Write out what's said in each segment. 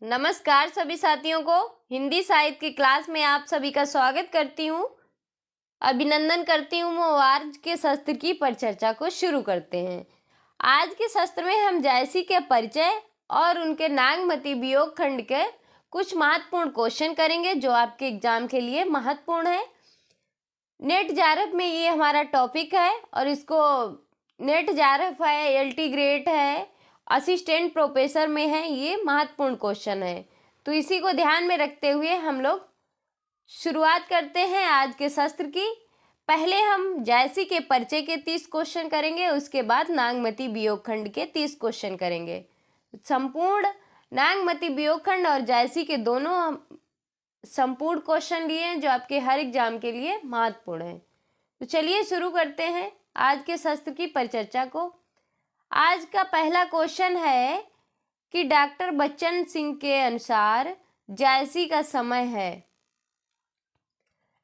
नमस्कार सभी साथियों को। हिंदी साहित्य की क्लास में आप सभी का स्वागत करती हूँ, अभिनंदन करती हूँ। वो आज के शस्त्र की परिचर्चा को शुरू करते हैं। आज के शस्त्र में हम जायसी के परिचय और उनके नागमती वियोग खंड के कुछ महत्वपूर्ण क्वेश्चन करेंगे जो आपके एग्जाम के लिए महत्वपूर्ण है। नेट जेआरएफ में ये हमारा टॉपिक है और इसको नेट जेआरएफ है, एलटी ग्रेड है, असिस्टेंट प्रोफेसर में है। ये महत्वपूर्ण क्वेश्चन है, तो इसी को ध्यान में रखते हुए हम लोग शुरुआत करते हैं आज के शस्त्र की। पहले हम जायसी के परिचय के 30 क्वेश्चन करेंगे, उसके बाद नागमती वियोग खंड के 30 क्वेश्चन करेंगे। संपूर्ण नागमती वियोग खंड और जायसी के दोनों संपूर्ण क्वेश्चन लिए हैं जो आपके हर एग्जाम के लिए महत्वपूर्ण है। तो चलिए शुरू करते हैं आज के शस्त्र की परिचर्चा को। आज का पहला क्वेश्चन है कि डॉक्टर बच्चन सिंह के अनुसार जायसी का समय है।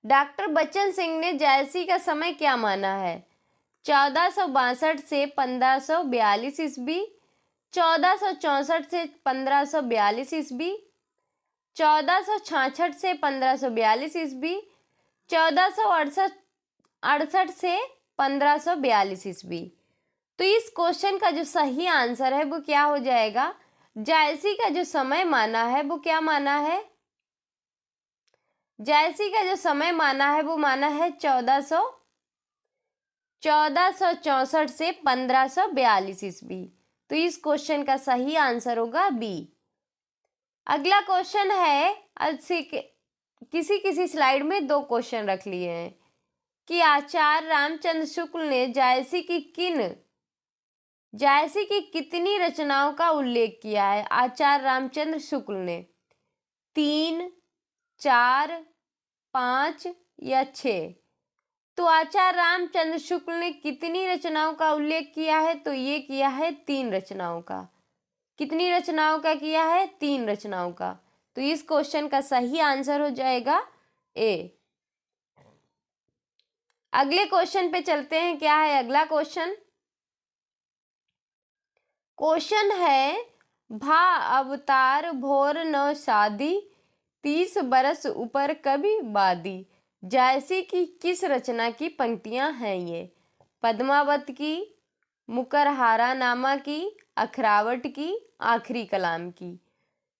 डॉक्टर बच्चन सिंह ने जायसी का समय क्या माना है? 1462 से 1542 ईस्वी, 1464 से 1542 ईस्वी, 1466 से 1542 ईस्वी, 1468 से 1542 ईस्वी। तो इस क्वेश्चन का जो सही आंसर है वो क्या हो जाएगा? जायसी का जो समय माना है वो क्या माना है? जायसी का जो समय माना है वो माना है 1464 से 1542 ईस्वी। तो इस क्वेश्चन का सही आंसर होगा बी। अगला क्वेश्चन है, किसी स्लाइड में 2 क्वेश्चन रख लिए हैं कि आचार्य रामचंद्र शुक्ल ने जायसी की कितनी रचनाओं का उल्लेख किया है? आचार्य रामचंद्र शुक्ल ने 3, 4, 5 या 6? तो आचार्य रामचंद्र शुक्ल ने कितनी रचनाओं का उल्लेख किया है? तो ये किया है 3 रचनाओं का। कितनी रचनाओं का किया है? 3 रचनाओं का। तो इस क्वेश्चन का सही आंसर हो जाएगा ए। अगले क्वेश्चन पे चलते हैं। क्या है अगला क्वेश्चन? क्वेश्चन है, भा अवतार भोर न शादी, 30 बरस ऊपर कभी बादी। जायसी की किस रचना की पंक्तियां हैं ये? पद्मावत की, मुकरहारा नामा की, अखरावट की, आखिरी कलाम की?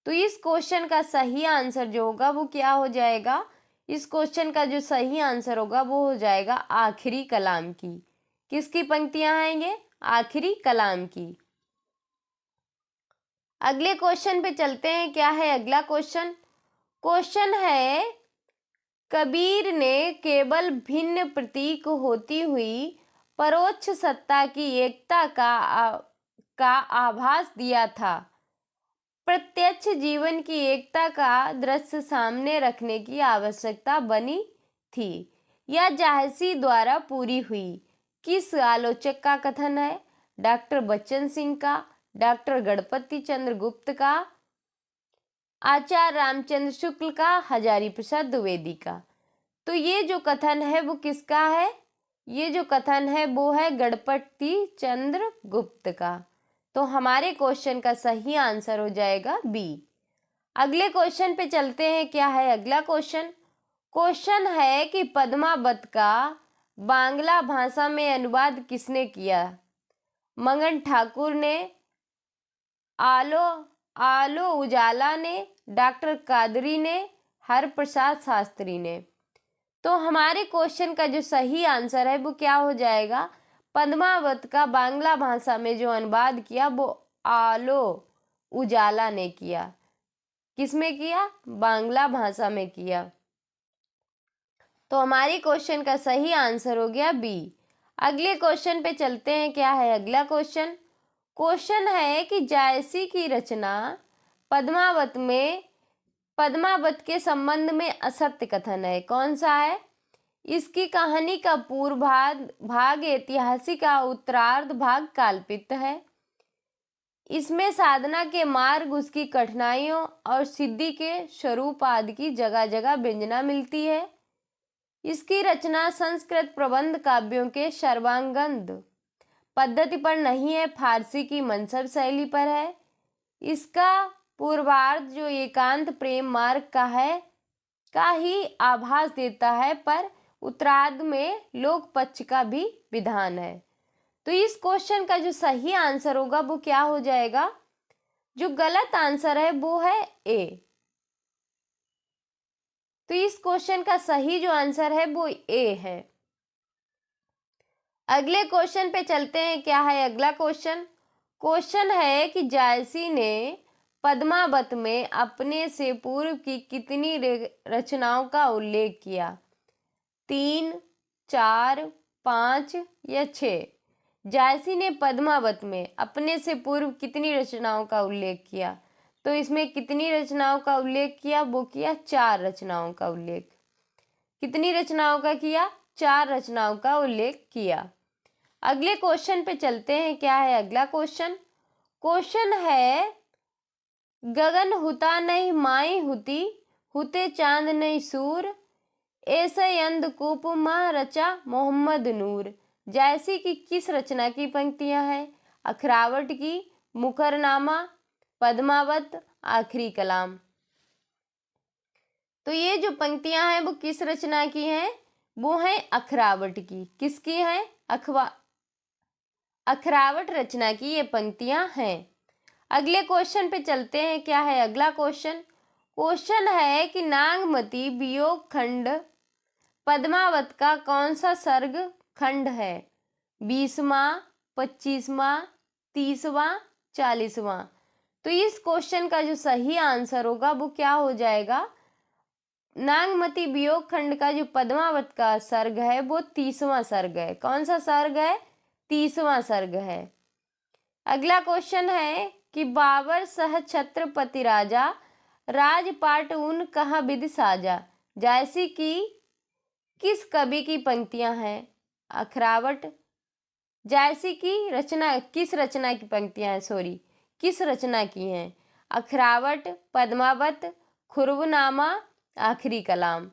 तो इस क्वेश्चन का सही आंसर जो होगा वो क्या हो जाएगा? इस क्वेश्चन का जो सही आंसर होगा वो हो जाएगा आखिरी कलाम की। किसकी पंक्तियां हैं ये? आखिरी कलाम की। अगले क्वेश्चन पे चलते हैं। क्या है अगला क्वेश्चन? क्वेश्चन है, कबीर ने केवल भिन्न प्रतीक होती हुई परोक्ष सत्ता की एकता का आभास दिया था। प्रत्यक्ष जीवन की एकता का दृश्य सामने रखने की आवश्यकता बनी थी। यह जायसी द्वारा पूरी हुई। किस आलोचक का कथन है? डॉक्टर बच्चन सिंह का, डॉक्टर गणपति चंद्र गुप्त का, आचार्य रामचंद्र शुक्ल का, हजारी प्रसाद द्विवेदी का? तो ये जो कथन है वो किसका है? ये जो कथन है वो है गणपति चंद्र गुप्त का। तो हमारे क्वेश्चन का सही आंसर हो जाएगा बी। अगले क्वेश्चन पे चलते हैं। क्या है अगला क्वेश्चन? क्वेश्चन है कि पद्मावत का बांग्ला भाषा में अनुवाद किसने किया? मंगन ठाकुर ने, आलो उजाला ने, डॉक्टर कादरी ने, हरप्रसाद शास्त्री ने? तो हमारे क्वेश्चन का जो सही आंसर है वो क्या हो जाएगा? पद्मावत का बांग्ला भाषा में जो अनुवाद किया वो आलो उजाला ने किया। किसमें किया? बांग्ला भाषा में किया। तो हमारी क्वेश्चन का सही आंसर हो गया बी। अगले क्वेश्चन पे चलते हैं। क्या है अगला क्वेश्चन? क्वेश्चन है कि जायसी की रचना पद्मावत के संबंध में असत्य कथन है। कौन सा है? इसकी कहानी का पूर्व भाग ऐतिहासिक, उत्तरार्ध भाग काल्पनिक है। इसमें साधना के मार्ग, उसकी कठिनाइयों और सिद्धि के स्वरूप आदि की जगह जगह व्यंजना मिलती है। इसकी रचना संस्कृत प्रबंध काव्यों के सर्वांगद पद्धति पर नहीं है, फारसी की मनसब शैली पर है। इसका पूर्वार्ध जो एकांत प्रेम मार्ग का है का ही आभास देता है, पर उत्तरार्ध में लोक पक्ष का भी विधान है। तो इस क्वेश्चन का जो सही आंसर होगा वो क्या हो जाएगा? जो गलत आंसर है वो है ए। तो इस क्वेश्चन का सही जो आंसर है वो ए है। अगले क्वेश्चन पे चलते हैं। क्या है अगला क्वेश्चन? क्वेश्चन है कि जायसी ने पद्मावत में अपने से पूर्व की कितनी रचनाओं का उल्लेख किया? 3, 4, 5 या 6? जायसी ने पद्मावत में अपने से पूर्व कितनी रचनाओं का उल्लेख किया? तो इसमें कितनी रचनाओं का उल्लेख किया? वो किया 4 रचनाओं का उल्लेख। कितनी रचनाओं का किया? 4 रचनाओं का उल्लेख किया। अगले क्वेश्चन पे चलते हैं। क्या है अगला क्वेश्चन? क्वेश्चन है गगन हुता नहीं माई हुती, हुते चांद नहीं सूर, ऐसे अंधकूप माँ रचा मोहम्मद नूर। जैसी कि किस रचना की पंक्तियां हैं? अखरावट की, मुकरनामा, पद्मावत, आखिरी कलाम। तो ये जो पंक्तियां हैं वो किस रचना की हैं? वो हैं अखरावट की। किसकी हैं? अखरावट रचना की ये पंक्तियां हैं। अगले क्वेश्चन पे चलते हैं। क्या है अगला क्वेश्चन? क्वेश्चन है कि नागमती वियोग खंड पद्मावत का कौन सा सर्ग खंड है? 20वां, 25वां, 30वां, 40वां? तो इस क्वेश्चन का जो सही आंसर होगा वो क्या हो जाएगा? नागमती वियोग खंड का जो पद्मावत का सर्ग है वो 30वां सर्ग है। कौन सा सर्ग है? 30वां सर्ग है। अगला क्वेश्चन है कि बाबर सह छत्रपति राजा, राजपाट उन कहाँ विधि साजा। जैसी कि किस कवि की पंक्तियां हैं? अखरावट। जैसी की रचना किस रचना की पंक्तियां हैं? सॉरी, किस रचना की हैं? अखरावट, पद्मावत, खुरवनामा, आखिरी कलाम।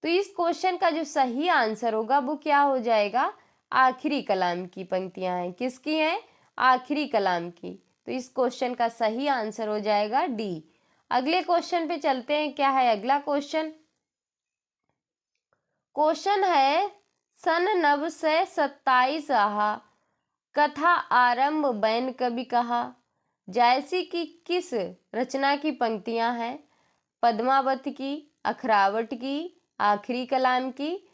तो इस क्वेश्चन का जो सही आंसर होगा वो क्या हो जाएगा? आखिरी कलाम की पंक्तियां हैं। किसकी हैं? आखिरी कलाम की। तो इस क्वेश्चन का सही आंसर हो जाएगा डी। अगले क्वेश्चन पे चलते हैं। क्या है अगला क्वेश्चन? क्वेश्चन है सन 927 आहा, कथा आरंभ बैन कवि कहा। जैसी कि किस रचना की पंक्तियां हैं? पद्मावत की, अखरावट की, आखिरी कलाम की,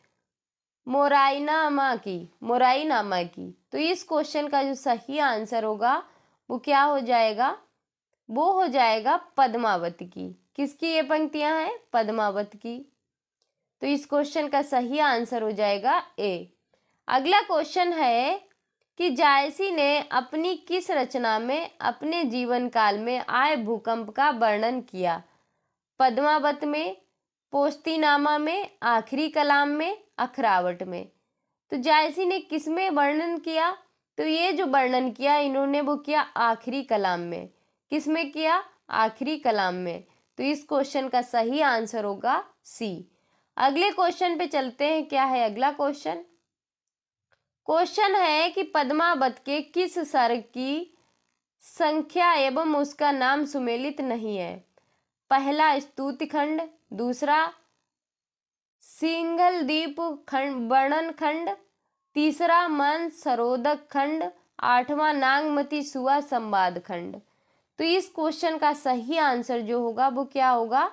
मोराइनामा की। तो इस क्वेश्चन का जो सही आंसर होगा वो क्या हो जाएगा? वो हो जाएगा पद्मावत की। किसकी ये पंक्तियां हैं? पद्मावत की। तो इस क्वेश्चन का सही आंसर हो जाएगा ए। अगला क्वेश्चन है कि जायसी ने अपनी किस रचना में अपने जीवन काल में आए भूकंप का वर्णन किया? पद्मावत में, पोस्तीनामा में, आखिरी कलाम में, अखरावट में? तो जायसी ने किस में वर्णन किया? तो ये जो वर्णन किया इन्होंने वो किया आखिरी कलाम में। किस में किया? आखिरी कलाम में। तो इस क्वेश्चन का सही आंसर होगा सी। अगले क्वेश्चन पे चलते हैं। क्या है अगला क्वेश्चन? क्वेश्चन है कि पद्मावत के किस सर्ग की संख्या एवं उसका नाम सुमेलित नहीं है? पहला स्तुति खंड, दूसरा सिंगलदीप खंड वर्णन खंड, तीसरा मन सरोदक खंड, 8वां नागमती सुआ संवाद खंड। तो इस क्वेश्चन का सही आंसर जो होगा वो क्या होगा?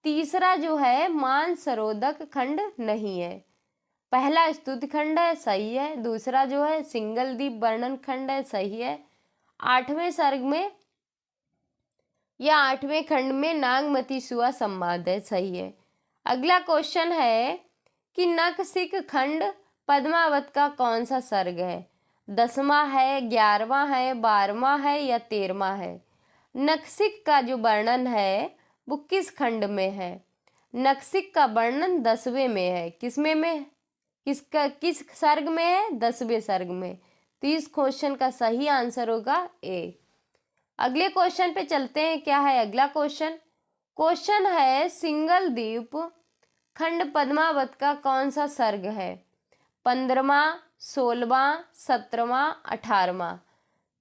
तीसरा जो है मान सरोदक खंड नहीं है। पहला स्तुति खंड है, सही है। दूसरा जो है सिंगलदीप वर्णन खंड है, सही है। 8वें सर्ग में या 8वें खंड में नागमती सुआ संवाद है, सही है। अगला क्वेश्चन है कि नखशिख खंड पद्मावत का कौन सा सर्ग है? 10वां है, 11वां है, 12वां है या 13वां है? नखशिख का जो वर्णन है वो किस खंड में है? नखशिख का वर्णन 10वें में है। किसमें में? किस सर्ग में है? 10वें सर्ग में। तो इस क्वेश्चन का सही आंसर होगा ए। अगले क्वेश्चन पे चलते हैं। क्या है अगला क्वेश्चन? क्वेश्चन है सिंगलदीप खंड पद्मावत का कौन सा सर्ग है? 15वां, 16वां, 17वां, 18वां?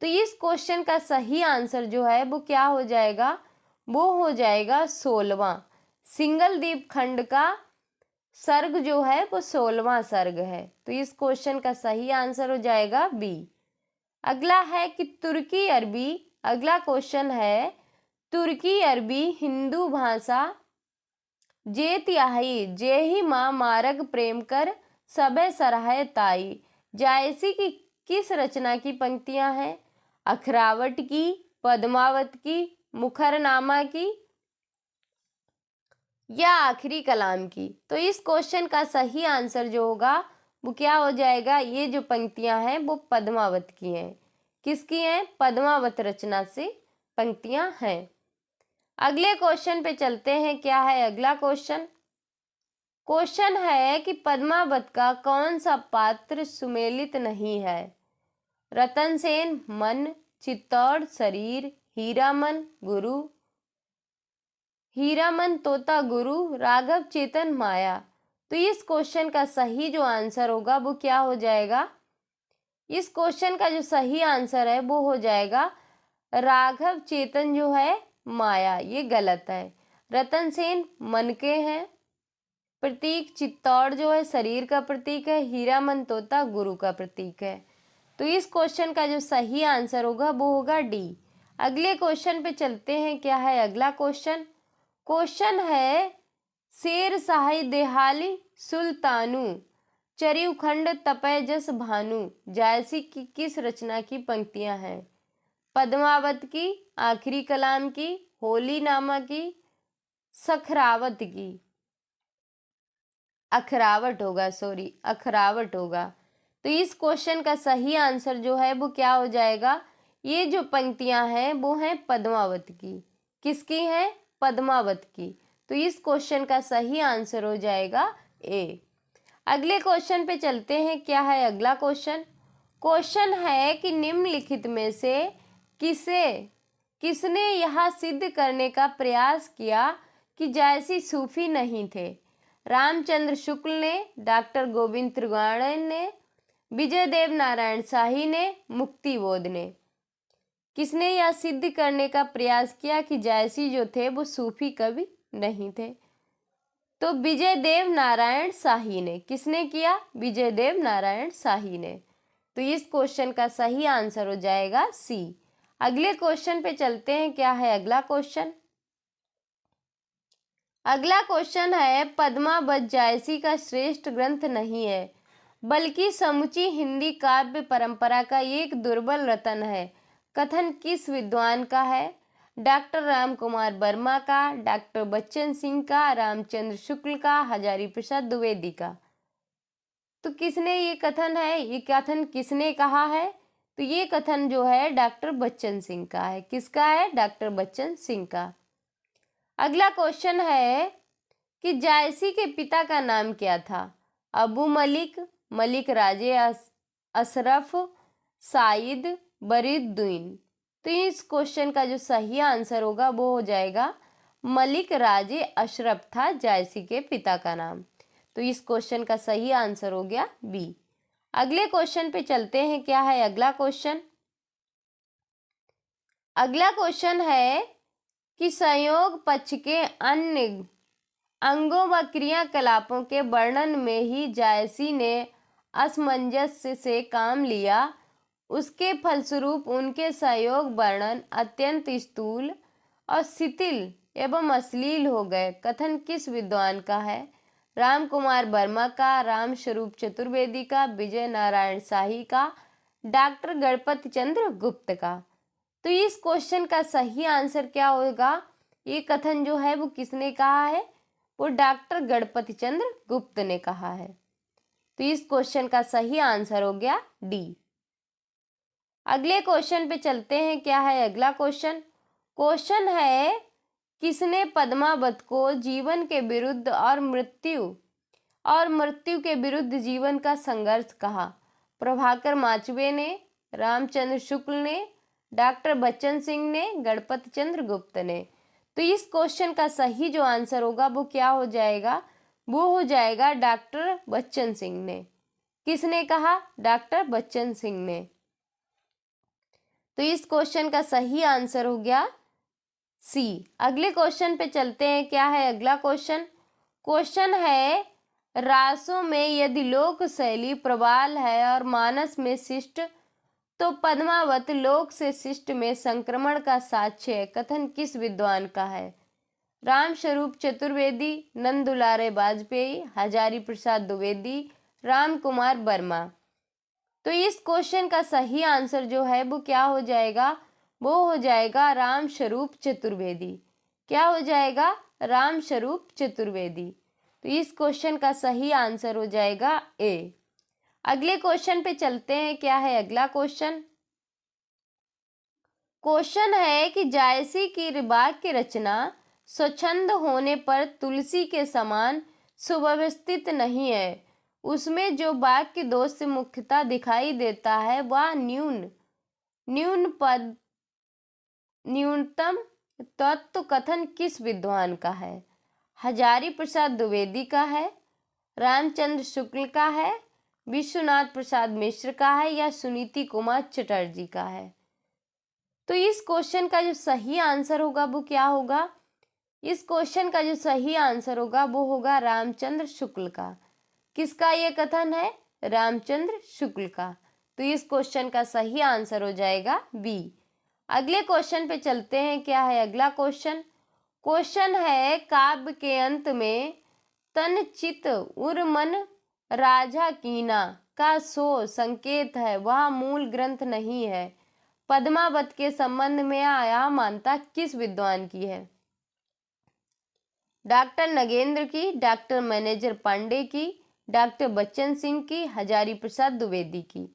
तो इस क्वेश्चन का सही आंसर जो है वो क्या हो जाएगा? वो हो जाएगा 16वां। सिंगल द्वीप खंड का सर्ग जो है वो 16वां सर्ग है। तो इस क्वेश्चन का सही आंसर हो जाएगा बी। अगला है कि तुर्की अरबी, अगला क्वेश्चन है तुर्की अरबी हिंदू भाषा जे तिहाई जे ही माँ मारग प्रेम कर सबे सराहे ताई जायसी की किस रचना की पंक्तियां हैं? अखरावट की, पद्मावत की, मुखरनामा की या आखिरी कलाम की? तो इस क्वेश्चन का सही आंसर जो होगा वो क्या हो जाएगा? ये जो पंक्तियां हैं वो पद्मावत की हैं। किसकी हैं? पद्मावत रचना से पंक्तियां हैं। अगले क्वेश्चन पे चलते हैं। क्या है अगला क्वेश्चन? क्वेश्चन है कि पद्मावत का कौन सा पात्र सुमेलित नहीं है? रतन सेन मन, चित्तौड़ शरीर, हीरामन गुरु, हीरामन तोता गुरु, राघव चेतन माया। तो इस क्वेश्चन का सही जो आंसर होगा वो क्या हो जाएगा? इस क्वेश्चन का जो सही आंसर है वो हो जाएगा राघव चेतन जो है माया। ये गलत है। रतन सेन मन के हैं प्रतीक, चित्तौड़ जो है शरीर का प्रतीक है, हीरामन तोता गुरु का प्रतीक है। तो इस क्वेश्चन का जो सही आंसर होगा वो होगा डी। अगले क्वेश्चन पे चलते हैं। क्या है अगला क्वेश्चन? क्वेश्चन है शेर शाही देहाली सुल्तानू चरिव खंड तपय जस भानु जायसी की किस रचना की पंक्तियां हैं? पद्मावत की, आखिरी कलाम की, होली नामा की, सखरावत की? अखरावट होगा, सॉरी अखरावट होगा। तो इस क्वेश्चन का सही आंसर जो है वो क्या हो जाएगा? ये जो पंक्तियां हैं वो हैं पद्मावत की। किसकी हैं? पद्मावत की। तो इस क्वेश्चन का सही आंसर हो जाएगा ए। अगले क्वेश्चन पे चलते हैं। क्या है अगला क्वेश्चन? क्वेश्चन है कि निम्नलिखित में से किसने यह सिद्ध करने का प्रयास किया कि जायसी सूफी नहीं थे? रामचंद्र शुक्ल ने, डॉक्टर गोविंद त्रिगुणानंद ने, विजय देव नारायण शाही ने, मुक्तिबोध ने? किसने यह सिद्ध करने का प्रयास किया कि जायसी जो थे वो सूफी कवि नहीं थे? तो विजय देव नारायण शाही ने। किसने किया? विजय देव नारायण शाही ने। तो इस क्वेश्चन का सही आंसर हो जाएगा सी। अगले क्वेश्चन पे चलते हैं। क्या है अगला क्वेश्चन? अगला क्वेश्चन है पद्मावत जायसी का श्रेष्ठ ग्रंथ नहीं है बल्कि समुची हिंदी काव्य परंपरा का एक दुर्बल रतन है। कथन किस विद्वान का है? डॉक्टर राम कुमार वर्मा का, डॉक्टर बच्चन सिंह का, रामचंद्र शुक्ल का, हजारी प्रसाद द्विवेदी का? तो किसने ये कथन है? ये कथन किसने कहा है? तो ये कथन जो है डॉक्टर बच्चन सिंह का है। किसका है? डॉक्टर बच्चन सिंह का। अगला क्वेश्चन है कि जायसी के पिता का नाम क्या था? अबू मलिक, मलिक राजे अशरफ, साइद, बरीदुद्दीन? तो इस क्वेश्चन का जो सही आंसर होगा वो हो जाएगा मलिक राजे अशरफ था जायसी के पिता का नाम। तो इस क्वेश्चन का सही आंसर हो गया बी। अगले क्वेश्चन पे चलते हैं। क्या है अगला क्वेश्चन? अगला क्वेश्चन है कि संयोग पक्ष के अन्य अंगों व क्रियाकलापों के वर्णन में ही जायसी ने असमंजस्य से काम लिया। उसके फलस्वरूप उनके संयोग वर्णन अत्यंत स्थूल और शिथिल एवं अश्लील हो गए। कथन किस विद्वान का है? राम कुमार वर्मा का, राम स्वरूप चतुर्वेदी का, विजय नारायण शाही का, डॉक्टर गणपति चंद्र गुप्त का? तो इस क्वेश्चन का सही आंसर क्या होगा? ये कथन जो है वो किसने कहा है? वो डॉक्टर गणपति चंद्र गुप्त ने कहा है। तो इस क्वेश्चन का सही आंसर हो गया डी। अगले क्वेश्चन पे चलते हैं। क्या है अगला क्वेश्चन? क्वेश्चन है किसने पद्मावत को जीवन के विरुद्ध और मृत्यु के विरुद्ध जीवन का संघर्ष कहा? प्रभाकर माचवे ने, रामचंद्र शुक्ल ने, डॉक्टर बच्चन सिंह ने, गणपति चंद्र गुप्त ने? तो इस क्वेश्चन का सही जो आंसर होगा वो क्या हो जाएगा? वो हो जाएगा डॉक्टर बच्चन सिंह ने। किसने कहा? डॉक्टर बच्चन सिंह ने। तो इस क्वेश्चन का सही आंसर हो गया सी। अगले क्वेश्चन पे चलते हैं, क्या है अगला क्वेश्चन? क्वेश्चन है, रासों में यदि लोक शैली प्रबल है और मानस में शिष्ट, तो पद्मावत लोक से शिष्ट में संक्रमण का साक्ष्य है। कथन किस विद्वान का है? रामस्वरूप चतुर्वेदी, नंद दुलारे वाजपेयी, हजारी प्रसाद द्विवेदी, राम कुमार वर्मा। तो इस क्वेश्चन का सही आंसर जो है वो क्या हो जाएगा? वो हो जाएगा रामस्वरूप चतुर्वेदी। क्या हो जाएगा? रामस्वरूप चतुर्वेदी। तो इस क्वेश्चन का सही आंसर हो जाएगा ए। अगले क्वेश्चन पे चलते हैं, क्या है अगला क्वेश्चन? क्वेश्चन है कि जायसी की रिबाग की रचना स्वच्छंद होने पर तुलसी के समान सुव्यवस्थित नहीं है। उसमें जो वाक्य दोष से मुख्यतः दिखाई देता है वह न्यूनतम तत्व कथन किस विद्वान का है? हजारी प्रसाद द्विवेदी का है, रामचंद्र शुक्ल का है, विश्वनाथ प्रसाद मिश्र का है, या सुनीति कुमार चटर्जी का है? तो इस क्वेश्चन का जो सही आंसर होगा वो क्या होगा? इस क्वेश्चन का जो सही आंसर होगा वो होगा रामचंद्र शुक्ल का। किसका ये कथन है? रामचंद्र शुक्ल का। तो इस क्वेश्चन का सही आंसर हो जाएगा बी। अगले क्वेश्चन पे चलते हैं, क्या है अगला क्वेश्चन? क्वेश्चन है, काव्य के अंत में तन चित उर मन राजा कीना का सो संकेत है, वह मूल ग्रंथ नहीं है। पद्मावत के संबंध में आया मानता किस विद्वान की है? डॉक्टर नगेंद्र की, डॉक्टर मैनेजर पांडे की, डॉक्टर बच्चन सिंह की, हजारी प्रसाद द्विवेदी की।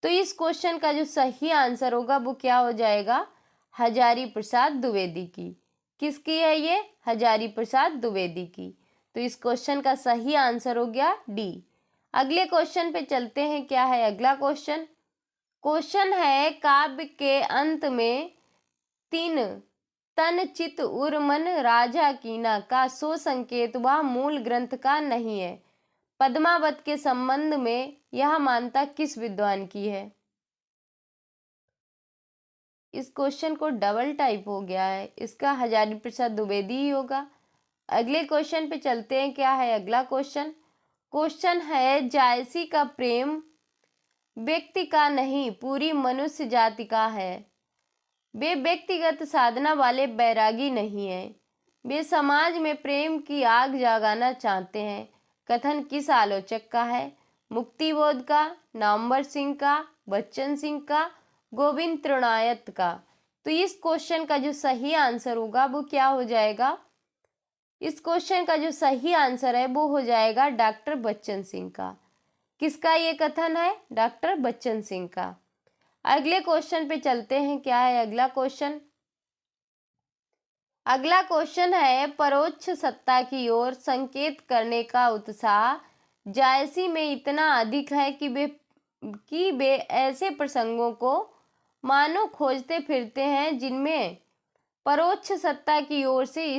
तो इस क्वेश्चन का जो सही आंसर होगा वो क्या हो जाएगा? हजारी प्रसाद द्विवेदी की। किसकी है ये? हजारी प्रसाद द्विवेदी की। तो इस क्वेश्चन का सही आंसर हो गया डी। अगले क्वेश्चन पे चलते हैं, क्या है अगला क्वेश्चन? क्वेश्चन है, काव्य के अंत में तीन तन चित उर मन राजा कीना का सो संकेत वह मूल ग्रंथ का नहीं है। पद्मावत के संबंध में यह मानता किस विद्वान की है? इस क्वेश्चन को डबल टाइप हो गया है, इसका हजारी प्रसाद द्विवेदी ही होगा। अगले क्वेश्चन पे चलते हैं, क्या है अगला क्वेश्चन? क्वेश्चन है, जायसी का प्रेम व्यक्ति का नहीं पूरी मनुष्य जाति का है। वे व्यक्तिगत साधना वाले बैरागी नहीं हैं। वे समाज में प्रेम की आग जगाना चाहते हैं। कथन किस आलोचक का है? मुक्तिबोध का, नामवर सिंह का, बच्चन सिंह का, गोविंद त्रिनायत का। तो इस क्वेश्चन का जो सही आंसर होगा वो क्या हो जाएगा? इस क्वेश्चन का जो सही आंसर है वो हो जाएगा डॉक्टर बच्चन सिंह का। किसका ये कथन है? डॉक्टर बच्चन सिंह का। अगले क्वेश्चन पे चलते हैं, क्या है अगला क्वेश्चन? अगला क्वेश्चन है, परोक्ष सत्ता की ओर संकेत करने का उत्साह जायसी में इतना अधिक है कि वे ऐसे प्रसंगों को मानो खोजते फिरते हैं जिनमें परोक्ष सत्ता की ओर से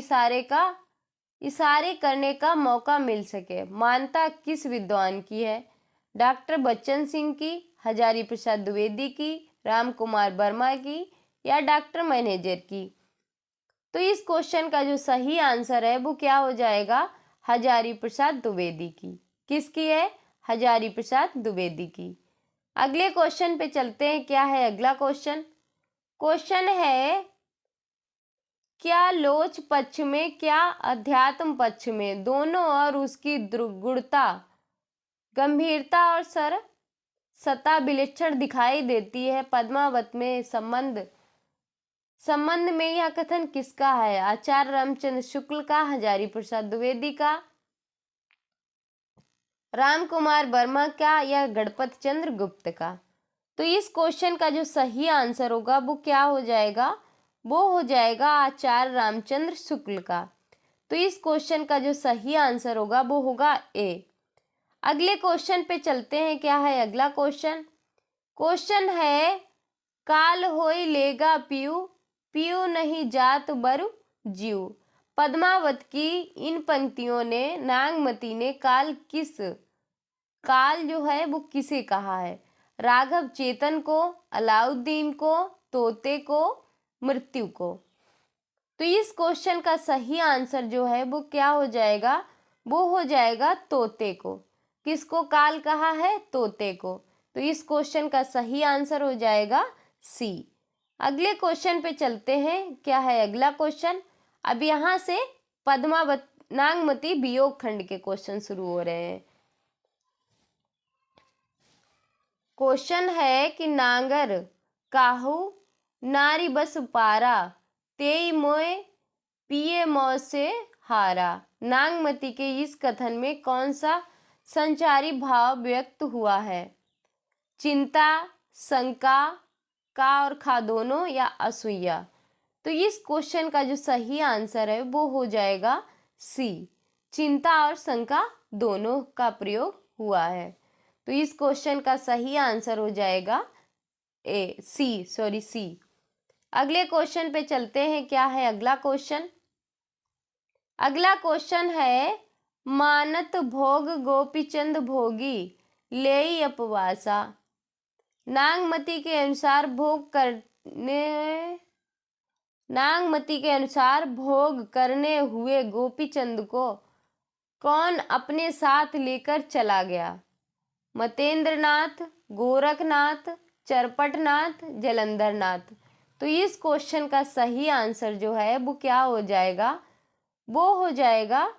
इशारे करने का मौका मिल सके। मानता किस विद्वान की है? डॉक्टर बच्चन सिंह की, हजारी प्रसाद द्विवेदी की, राम कुमार वर्मा की, या डॉक्टर मैनेजर की? तो इस क्वेश्चन का जो सही आंसर है वो क्या हो जाएगा? हजारी प्रसाद द्विवेदी की। किसकी है? हजारी प्रसाद द्विवेदी की। अगले क्वेश्चन पे चलते हैं, क्या है अगला क्वेश्चन? क्वेश्चन है, क्या लोच पक्ष में क्या अध्यात्म पक्ष में दोनों और उसकी गुणता, गंभीरता और सरसता विलक्षण दिखाई देती है। पद्मावत में संबंध में यह कथन किसका है? आचार्य रामचंद्र शुक्ल का, हजारी प्रसाद द्विवेदी का, राम कुमार वर्मा का, या गणपत चंद्र गुप्त का? तो इस क्वेश्चन का जो सही आंसर होगा वो क्या हो जाएगा? वो हो जाएगा आचार्य रामचंद्र शुक्ल का। तो इस क्वेश्चन का जो सही आंसर होगा वो होगा ए। अगले क्वेश्चन पे चलते हैं, क्या है अगला क्वेश्चन? क्वेश्चन है, काल होई लेगा पीयू, पीयू नहीं जात बरु जीव। पद्मावत की इन पंक्तियों ने नागमती ने काल जो है वो किसे कहा है? राघव चेतन को, अलाउद्दीन को, तोते को, मृत्यु को? तो इस क्वेश्चन का सही आंसर जो है वो क्या हो जाएगा, वो हो जाएगा तोते को। किसको काल कहा है, तोते को। तो इस क्वेश्चन का सही आंसर हो जाएगा सी। अगले क्वेश्चन पे चलते हैं, क्या है अगला क्वेश्चन। अब यहाँ से पद्मावत नागमती वियोग खंड के क्वेश्चन शुरू हो रहे हैं। क्वेश्चन है कि नांगर काहू नारी बस पारा, तेई मोए पिए मौ से हारा। नागमती के इस कथन में कौन सा संचारी भाव व्यक्त हुआ है? चिंता, शंका, का और खा दोनों, या असूया। तो इस क्वेश्चन का जो सही आंसर है वो हो जाएगा सी, चिंता और शंका दोनों का प्रयोग हुआ है। तो इस क्वेश्चन का सही आंसर हो जाएगा सी। अगले क्वेश्चन पे चलते हैं, क्या है अगला क्वेश्चन। अगला क्वेश्चन है, मानत भोग गोपीचंद भोगी लेई अपवासा। नागमती के अनुसार भोग करने हुए गोपीचंद को कौन अपने साथ लेकर चला गया? मतेंद्रनाथ, गोरखनाथ, चरपटनाथ, जलंधरनाथ। तो इस क्वेश्चन का सही आंसर जो है वो क्या हो जाएगा, वो हो जाएगा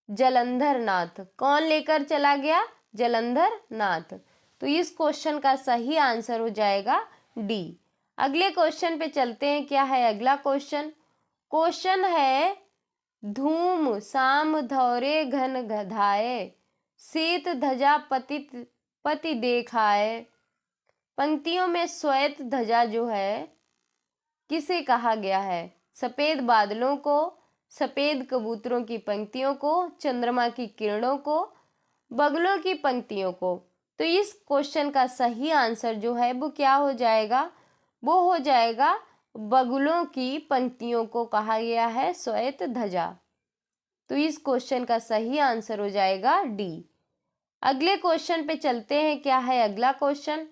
जलंधरनाथ। कौन लेकर चला गया? जलंधरनाथ। तो इस क्वेश्चन का सही आंसर हो जाएगा डी। अगले क्वेश्चन पे चलते हैं, क्या है अगला क्वेश्चन। क्वेश्चन है, धूम साम धौरे घन गधाए, शीत धजा पति देखाए। पंक्तियों में श्वेत ध्वजा जो है किसे कहा गया है? सफेद बादलों को, सफेद कबूतरों की पंक्तियों को, चंद्रमा की किरणों को, बगलों की पंक्तियों को। तो इस क्वेश्चन का सही आंसर जो है वो क्या हो जाएगा, वो हो जाएगा बगुलों की पंक्तियों को कहा गया है श्वेत ध्वजा। तो इस क्वेश्चन का सही आंसर हो जाएगा डी। अगले क्वेश्चन पे चलते हैं, क्या है अगला क्वेश्चन।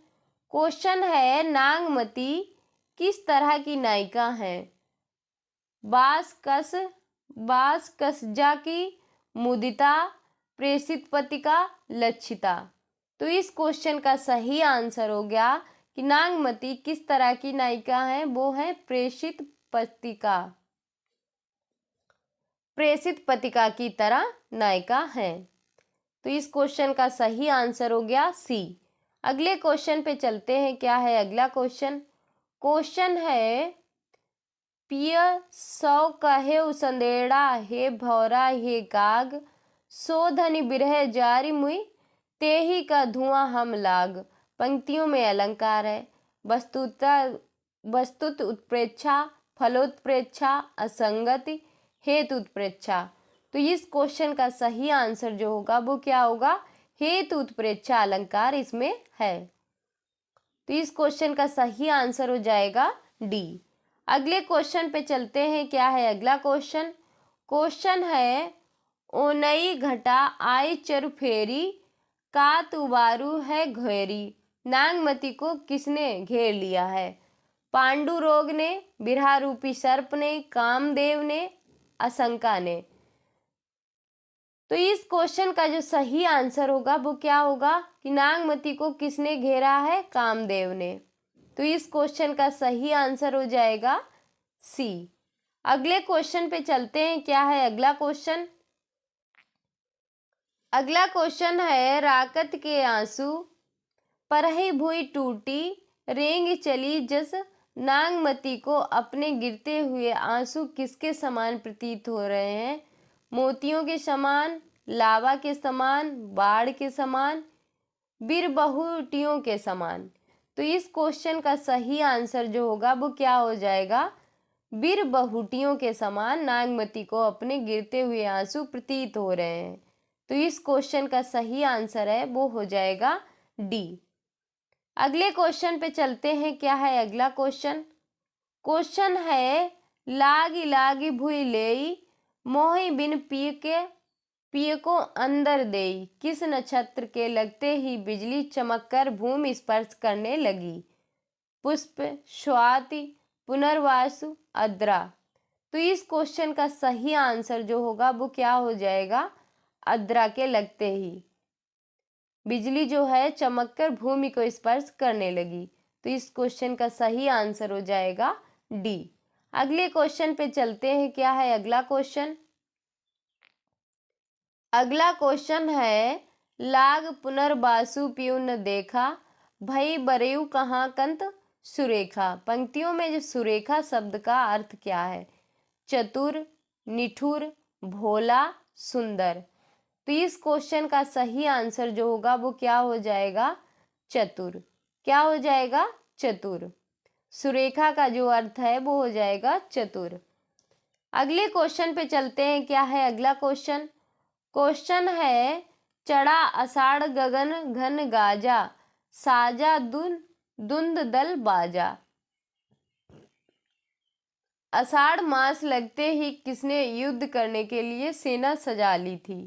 क्वेश्चन है, नागमती किस तरह की नायिका है? बास कसजा की, मुदिता, प्रेषित पतिका, लक्षिता। तो इस क्वेश्चन का सही आंसर हो गया कि नागमती किस तरह की नायिका है, वो है प्रेषित पतिका। प्रेषित पतिका की तरह नायिका है। तो इस क्वेश्चन का सही आंसर हो गया सी। अगले क्वेश्चन पे चलते हैं, क्या है अगला क्वेश्चन। क्वेश्चन है, पिय सौ कहे संदेड़ा, हे भौरा हे काग, सो धनि बिरह जारी मुई, तेही का धुआं हम लाग। पंक्तियों में अलंकार है। वस्तुत उत्प्रेक्षा, फलोत्प्रेक्षा, असंगति, हेतु उत्प्रेक्षा। तो इस क्वेश्चन का सही आंसर जो होगा वो क्या होगा, हेतु उत्प्रेक्षा अलंकार इसमें है। तो इस क्वेश्चन का सही आंसर हो जाएगा डी। अगले क्वेश्चन पे चलते हैं, क्या है अगला क्वेश्चन। क्वेश्चन है, ओनई घटा आई चरु फेरी, कात उबारू है घेरी। नागमती को किसने घेर लिया है? पांडु रोग ने, बिरहा रूपी सर्प ने, कामदेव ने, असंका ने। तो इस क्वेश्चन का जो सही आंसर होगा वो क्या होगा कि नागमती को किसने घेरा है? कामदेव ने। तो इस क्वेश्चन का सही आंसर हो जाएगा सी। अगले क्वेश्चन पे चलते हैं, क्या है अगला क्वेश्चन। अगला क्वेश्चन है, राकत के आंसू परही भुई टूटी, रेंग चली जस। नागमती को अपने गिरते हुए आंसू किसके समान प्रतीत हो रहे हैं? मोतियों के समान, लावा के समान, बाढ़ के समान, बिरबहुटियों के समान। तो इस क्वेश्चन का सही आंसर जो होगा वो क्या हो जाएगा, बिरबहुटियों के समान नागमती को अपने गिरते हुए आंसू प्रतीत हो रहे हैं। तो इस क्वेश्चन का सही आंसर है वो हो जाएगा डी। अगले क्वेश्चन पे चलते हैं, क्या है अगला क्वेश्चन। क्वेश्चन है, लागी लागी भुई लेई, मोहि बिन पिय को अंदर देई। किस नक्षत्र के लगते ही बिजली चमककर भूमि स्पर्श करने लगी? पुष्प, स्वाति, पुनर्वासु, अद्रा। तो इस क्वेश्चन का सही आंसर जो होगा वो क्या हो जाएगा, अद्रा के लगते ही बिजली जो है चमककर भूमि को स्पर्श करने लगी। तो इस क्वेश्चन का सही आंसर हो जाएगा डी। अगले क्वेश्चन पे चलते हैं। क्या है अगला क्वेश्चन? अगला क्वेश्चन है लाग पुनर्बासु पियु न देखा, भई बरेऊ कहाँ कंत सुरेखा। पंक्तियों में जो सुरेखा शब्द का अर्थ क्या है? चतुर, निठुर, भोला, सुंदर। तो इस क्वेश्चन का सही आंसर जो होगा वो क्या हो जाएगा, चतुर। क्या हो जाएगा, चतुर। सुरेखा का जो अर्थ है वो हो जाएगा चतुर। अगले क्वेश्चन पे चलते हैं। क्या है अगला क्वेश्चन? क्वेश्चन है चढ़ा आषाढ़ गगन घन गाजा, साजा धुंध दल बाजा। आषाढ़ मास लगते ही किसने युद्ध करने के लिए सेना सजा ली थी?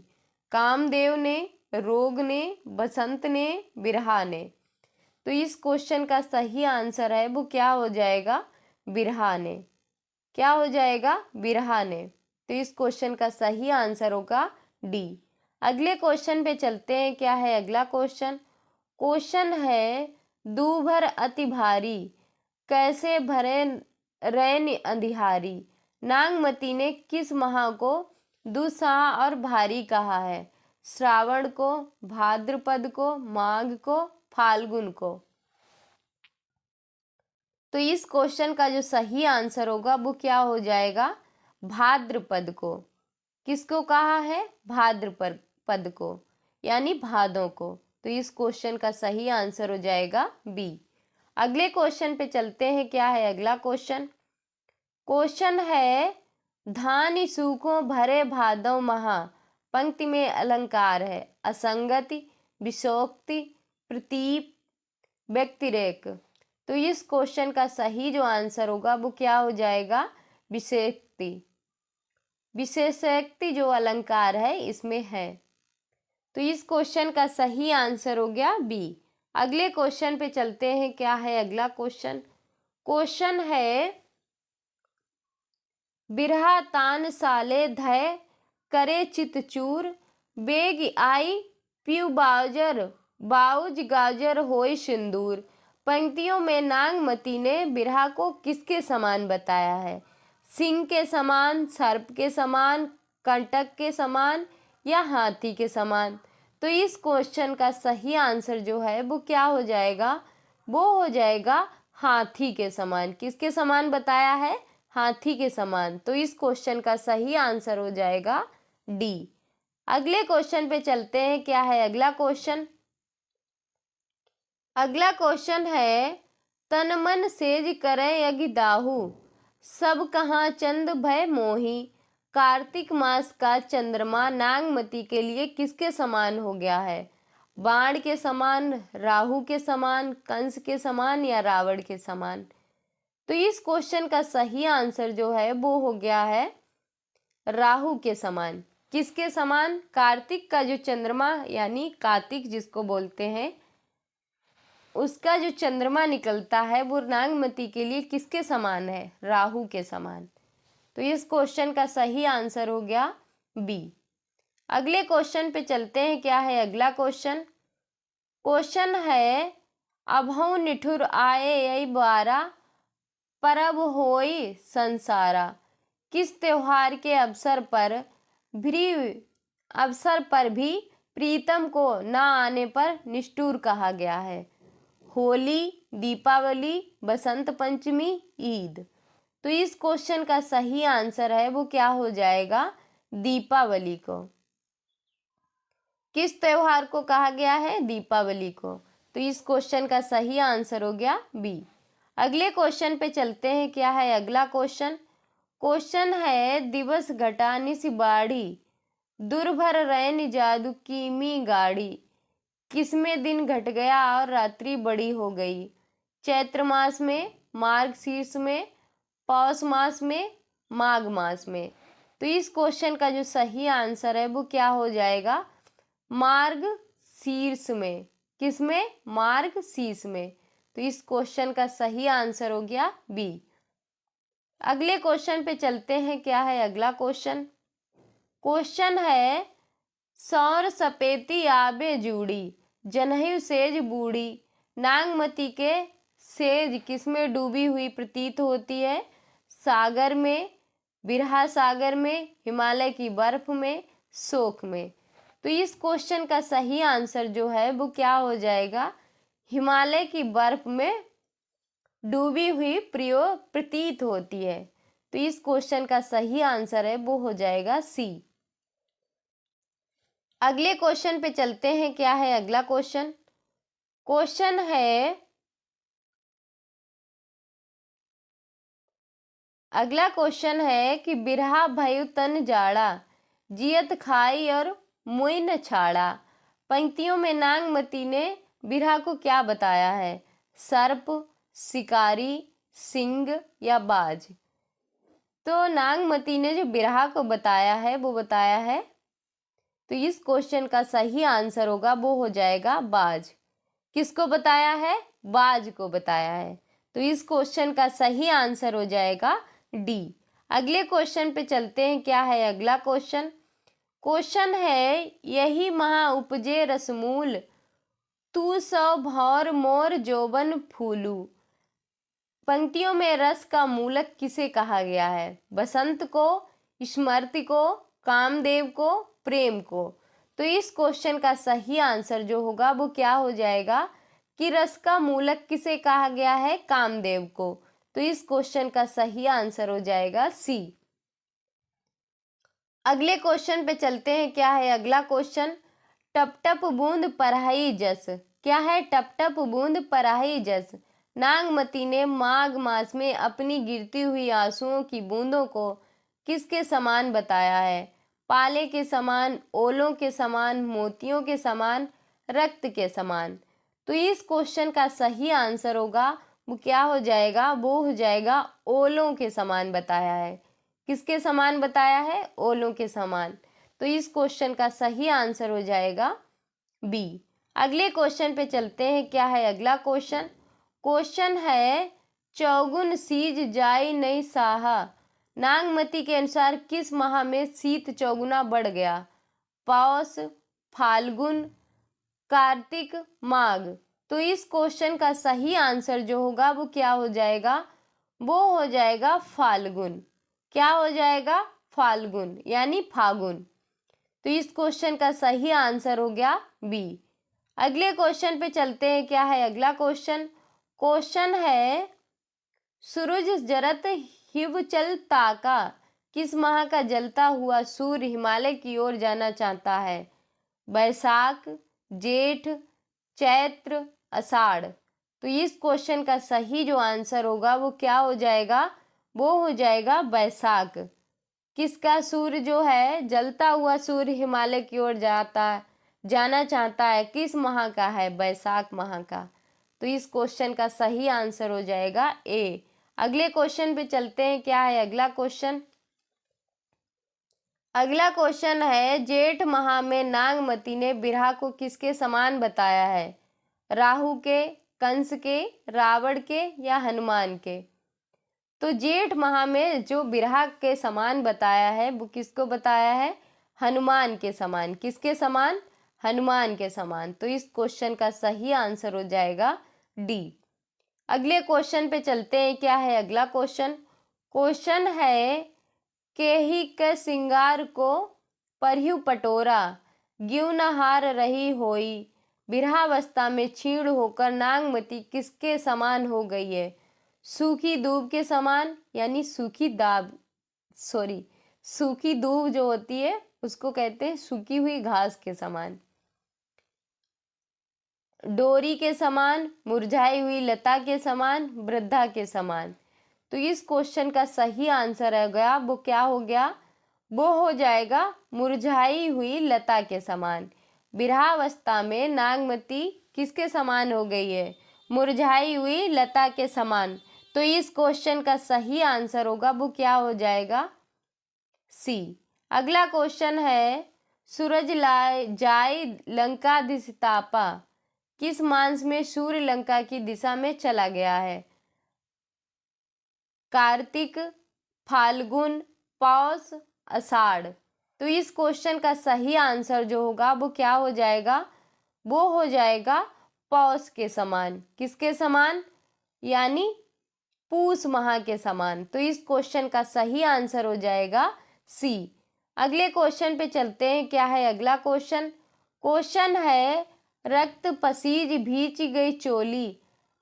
कामदेव ने, रोग ने, बसंत ने, बिरहा ने। तो इस क्वेश्चन का सही आंसर है वो क्या हो जाएगा, बिरहा ने। क्या हो जाएगा, बिरहा ने। तो इस क्वेश्चन का सही आंसर होगा डी। अगले क्वेश्चन पे चलते हैं। क्या है अगला क्वेश्चन? क्वेश्चन है दूभर अति भारी, कैसे भरे रैन अंधियारी। नागमती ने किस माह को दुस्साह और भारी कहा है? श्रावण को, भाद्रपद को, माघ को, फाल्गुन को। तो इस क्वेश्चन का जो सही आंसर होगा वो क्या हो जाएगा, भाद्रपद को। किसको कहा है, भाद्रपद को, यानी भादों को। तो इस क्वेश्चन का सही आंसर हो जाएगा बी। अगले क्वेश्चन पे चलते हैं। क्या है अगला क्वेश्चन? क्वेश्चन है धानि सूखों भरे भादव महा। पंक्ति में अलंकार है असंगति, विषोक्ति, प्रतीप, व्यक्तिरेक। तो इस क्वेश्चन का सही जो आंसर होगा वो क्या हो जाएगा, विशेषक्ति। विशेषक्ति जो अलंकार है इसमें है। तो इस क्वेश्चन का सही आंसर हो गया बी। अगले क्वेश्चन पे चलते हैं। क्या है अगला क्वेश्चन? क्वेश्चन है बिरहा तान साले धय करे चित चूर, बेग आई पीऊ बाउज गाजर होय सिंदूर। पंक्तियों में नागमती ने बिरहा को किसके समान बताया है? सिंह के समान, सर्प के समान, कंटक के समान या हाथी के समान। तो इस क्वेश्चन का सही आंसर जो है वो क्या हो जाएगा, वो हो जाएगा हाथी के समान। किसके समान बताया है, हाथी के समान। तो इस क्वेश्चन का सही आंसर हो जाएगा डी। अगले क्वेश्चन पे चलते हैं। क्या है अगला क्वेश्चन? अगला क्वेश्चन है तन मन सेज करे यज्ञ दाहू, सब कहाँ चंद भय मोही। कार्तिक मास का चंद्रमा नागमती के लिए किसके समान हो गया है? बाण के समान, राहु के समान, कंस के समान या रावण के समान। तो इस क्वेश्चन का सही आंसर जो है वो हो गया है राहु के समान। किसके समान? कार्तिक का जो चंद्रमा यानी कार्तिक जिसको बोलते हैं, उसका जो चंद्रमा निकलता है वो नागमती के लिए किसके समान है? राहु के समान। तो इस क्वेश्चन का सही आंसर हो गया बी। अगले क्वेश्चन पे चलते हैं। क्या है अगला क्वेश्चन? क्वेश्चन है अभौ निठुर आए यही बारा, परब होई संसारा। किस त्योहार के अवसर पर भी प्रीतम को न आने पर निष्ठुर कहा गया है? होली, दीपावली, बसंत पंचमी, ईद। तो इस क्वेश्चन का सही आंसर है वो क्या हो जाएगा, दीपावली को। किस त्योहार को कहा गया है? दीपावली को। तो इस क्वेश्चन का सही आंसर हो गया बी। अगले क्वेश्चन पे चलते हैं। क्या है अगला क्वेश्चन? क्वेश्चन है दिवस घटा निस बाढ़ी, दुर्भर रैन जादू कीमी गाड़ी। किसमें दिन घट गया और रात्रि बड़ी हो गई? चैत्र मास में, मार्गशीर्ष में, पौष मास में, माघ मास में। तो इस क्वेश्चन का जो सही आंसर है वो क्या हो जाएगा, मार्गशीर्ष में। किसमें? मार्गशीर्ष में। तो इस क्वेश्चन का सही आंसर हो गया बी। अगले क्वेश्चन पे चलते हैं। क्या है अगला क्वेश्चन? क्वेश्चन है, सौर सपेती आबे जूड़ी, जनहिव सेज बूढ़ी, नागमती के सेज किसमें डूबी हुई प्रतीत होती है? सागर में, बिरहा सागर में, हिमालय की बर्फ में, शोक में। तो इस क्वेश्चन का सही आंसर जो है वो क्या हो जाएगा? हिमालय की बर्फ में डूबी हुई प्रतीत होती है। तो इस क्वेश्चन का सही आंसर है वो हो जाएगा सी। अगले क्वेश्चन पे चलते हैं। क्या है अगला क्वेश्चन? क्वेश्चन है, अगला क्वेश्चन है कि बिरहा भयु तन जाड़ा, जियत खाई और मुई न छाड़ा। पंक्तियों में नागमती ने बिरहा को क्या बताया है? सर्प, शिकारी, सिंह या बाज? तो नागमती ने जो बिरहा को बताया है वो बताया है, तो इस क्वेश्चन का सही आंसर होगा वो हो जाएगा बाज। किसको बताया है? बाज को बताया है। तो इस क्वेश्चन का सही आंसर हो जाएगा डी। अगले क्वेश्चन पे चलते हैं। क्या है अगला क्वेश्चन? क्वेश्चन है, यही महा उपजे रसमूल, तू सौ भौर मोर जोबन फूलू। पंक्तियों में रस का मूलक किसे कहा गया है? बसंत को, स्मृति को, कामदेव को, प्रेम को? तो इस क्वेश्चन का सही आंसर जो होगा वो क्या हो जाएगा कि रस का मूलक किसे कहा गया है? कामदेव को। तो इस क्वेश्चन का सही आंसर हो जाएगा सी। अगले क्वेश्चन पे चलते हैं। क्या है अगला क्वेश्चन? टप टप बूंद परहाई जस। क्या है? टप टप बूंद परहाई जस। नागमती ने माघ मास में अपनी गिरती हुई आंसुओं की बूंदों को किसके समान बताया है? पाले के समान, ओलों के समान, मोतियों के समान, रक्त के समान? तो इस क्वेश्चन का सही आंसर होगा वो क्या हो जाएगा? वो हो जाएगा ओलों के समान बताया है। किसके समान बताया है? ओलों के समान। तो इस क्वेश्चन का सही आंसर हो जाएगा बी। अगले क्वेश्चन पे चलते हैं। क्या है अगला क्वेश्चन? क्वेश्चन है, चौगुन सीज जाई नहीं साहा। नागमती के अनुसार किस माह में शीत चौगुना बढ़ गया? पौष, फाल्गुन, कार्तिक, माघ? तो इस क्वेश्चन का सही आंसर जो होगा वो क्या हो जाएगा? वो हो जाएगा फाल्गुन। क्या हो जाएगा? फाल्गुन यानी फागुन। तो इस क्वेश्चन का सही आंसर हो गया बी। अगले क्वेश्चन पे चलते हैं। क्या है अगला क्वेश्चन? क्वेश्चन है, सूरज जरत हिब चल ताका। किस माह का जलता हुआ सूर्य हिमालय की ओर जाना चाहता है? बैसाख, जेठ, चैत्र, आषाढ़? तो इस क्वेश्चन का सही जो आंसर होगा वो क्या हो जाएगा? वो हो जाएगा बैसाख। किसका सूर्य जो है, जलता हुआ सूर्य हिमालय की ओर जाना चाहता है, किस माह का है? बैसाख माह का। तो इस क्वेश्चन का सही आंसर हो जाएगा ए। अगले क्वेश्चन पे चलते हैं। क्या है अगला क्वेश्चन? अगला क्वेश्चन है, जेठ माह में नागमती ने बिरहा को किसके समान बताया है? राहु के, कंस के, रावण के या हनुमान के? तो जेठ माह में जो बिरहा के समान बताया है वो किसको बताया है? हनुमान के समान। किसके समान? हनुमान के समान। तो इस क्वेश्चन का सही आंसर हो जाएगा डी। अगले क्वेश्चन पे चलते हैं। क्या है अगला क्वेश्चन? क्वेश्चन है, केही के सिंगार को परह्यु पटोरा, ग्यू न हार रही होई। बिरहावस्था में क्षीण होकर नागमती किसके समान हो गई है? सूखी दूब के समान यानी सूखी दूब जो होती है उसको कहते हैं सूखी हुई घास के समान, डोरी के समान, मुरझाई हुई लता के समान, वृद्धा के समान? तो इस क्वेश्चन का सही आंसर है गया वो क्या हो गया? वो हो जाएगा मुरझाई हुई लता के समान। बिरहावस्था में नागमती किसके समान हो गई है? मुरझाई हुई लता के समान। तो इस क्वेश्चन का सही आंसर होगा वो क्या हो जाएगा? सी। अगला क्वेश्चन है, सूरज लाए जाय लंका दिशतापा। किस मास में सूर्य लंका की दिशा में चला गया है? कार्तिक, फाल्गुन, पौष, आषाढ़। तो इस क्वेश्चन का सही आंसर जो होगा वो क्या हो जाएगा, वो हो जाएगा पौष के समान। किसके समान, यानी पूष माह के समान। तो इस क्वेश्चन का सही आंसर हो जाएगा सी। अगले क्वेश्चन पे चलते हैं। क्या है अगला क्वेश्चन? क्वेश्चन है रक्त पसीज भींच गई चोली,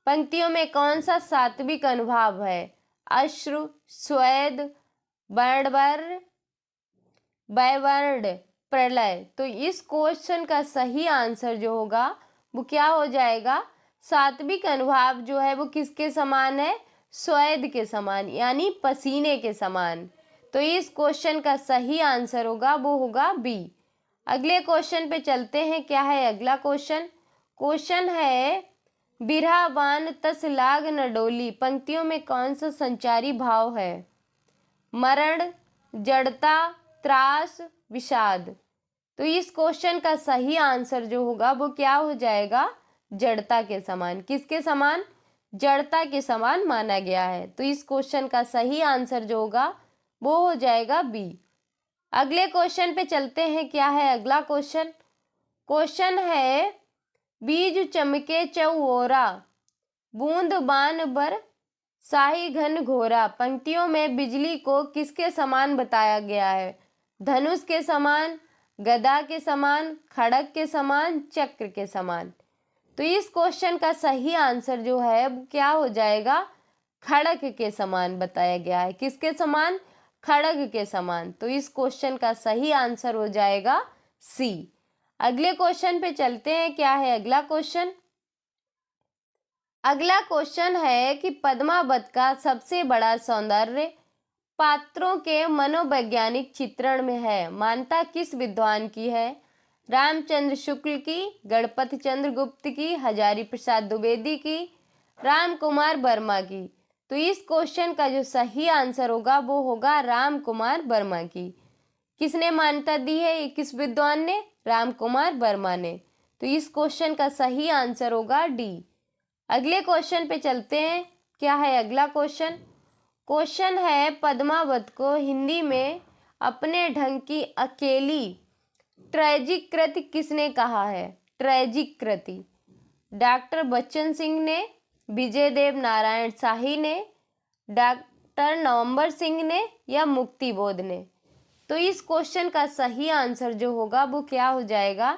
पंक्तियों में कौन सा सात्विक अनुभाव है? अश्रु, स्वेद, बर्बर, वैवर्ण, प्रलय। तो इस क्वेश्चन का सही आंसर जो होगा वो क्या हो जाएगा, सात्विक अनुभाव जो है वो किसके समान है? स्वेद के समान, यानी पसीने के समान। तो इस क्वेश्चन का सही आंसर होगा वो होगा बी। अगले क्वेश्चन पे चलते हैं। क्या है अगला क्वेश्चन? क्वेश्चन है बिरहावान तस लाग न डोली, पंक्तियों में कौन सा संचारी भाव है? मरण, जड़ता, त्रास, विषाद। तो इस क्वेश्चन का सही आंसर जो होगा वो क्या हो जाएगा, जड़ता के समान। किसके समान? जड़ता के समान माना गया है। तो इस क्वेश्चन का सही आंसर जो होगा वो हो जाएगा बी। अगले क्वेश्चन पे चलते हैं। क्या है अगला क्वेश्चन? क्वेश्चन है बीज चमके चौओरा, बूंद बान बर शाही घन घोरा, पंक्तियों में बिजली को किसके समान बताया गया है? धनुष के समान, गदा के समान, खड़ग के समान, चक्र के समान। तो इस क्वेश्चन का सही आंसर जो है वो क्या हो जाएगा, खड़ग के समान बताया गया है। किसके समान? खड़ग के समान। तो इस क्वेश्चन का सही आंसर हो जाएगा सी। अगले क्वेश्चन पे चलते हैं। क्या है अगला क्वेश्चन? अगला क्वेश्चन है कि पद्मावत का सबसे बड़ा सौंदर्य पात्रों के मनोवैज्ञानिक चित्रण में है, मान्यता किस विद्वान की है? रामचंद्र शुक्ल की, गणपति चंद्र गुप्त की, हजारी प्रसाद द्विवेदी की, राम कुमार वर्मा की। तो इस क्वेश्चन का जो सही आंसर होगा वो होगा राम कुमार वर्मा की। किसने मान्यता दी है? किस विद्वान ने? राम कुमार वर्मा ने। तो इस क्वेश्चन का सही आंसर होगा डी। अगले क्वेश्चन पे चलते हैं। क्या है अगला क्वेश्चन? क्वेश्चन है पद्मावत को हिंदी में अपने ढंग की अकेली ट्रेजिक कृति किसने कहा है? ट्रेजिक कृति डॉक्टर बच्चन सिंह ने, विजय देव नारायण शाही ने, डॉक्टर नवंबर सिंह ने, या मुक्तिबोध ने। तो इस क्वेश्चन का सही आंसर जो होगा वो क्या हो जाएगा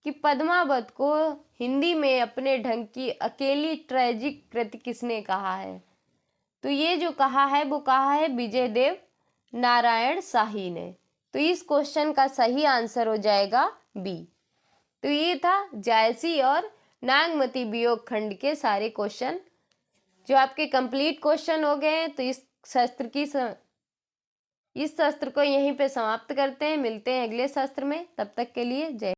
कि पद्मावत को हिंदी में अपने ढंग की अकेली ट्रेजिक कृति किसने कहा है? तो ये जो कहा है वो कहा है विजय देव नारायण शाही ने। तो इस क्वेश्चन का सही आंसर हो जाएगा बी। तो ये था जायसी और नागमती वियोग खंड के सारे क्वेश्चन जो आपके कंप्लीट क्वेश्चन हो गए हैं। तो इस शस्त्र को यहीं पे समाप्त करते हैं। मिलते हैं अगले शस्त्र में, तब तक के लिए जय।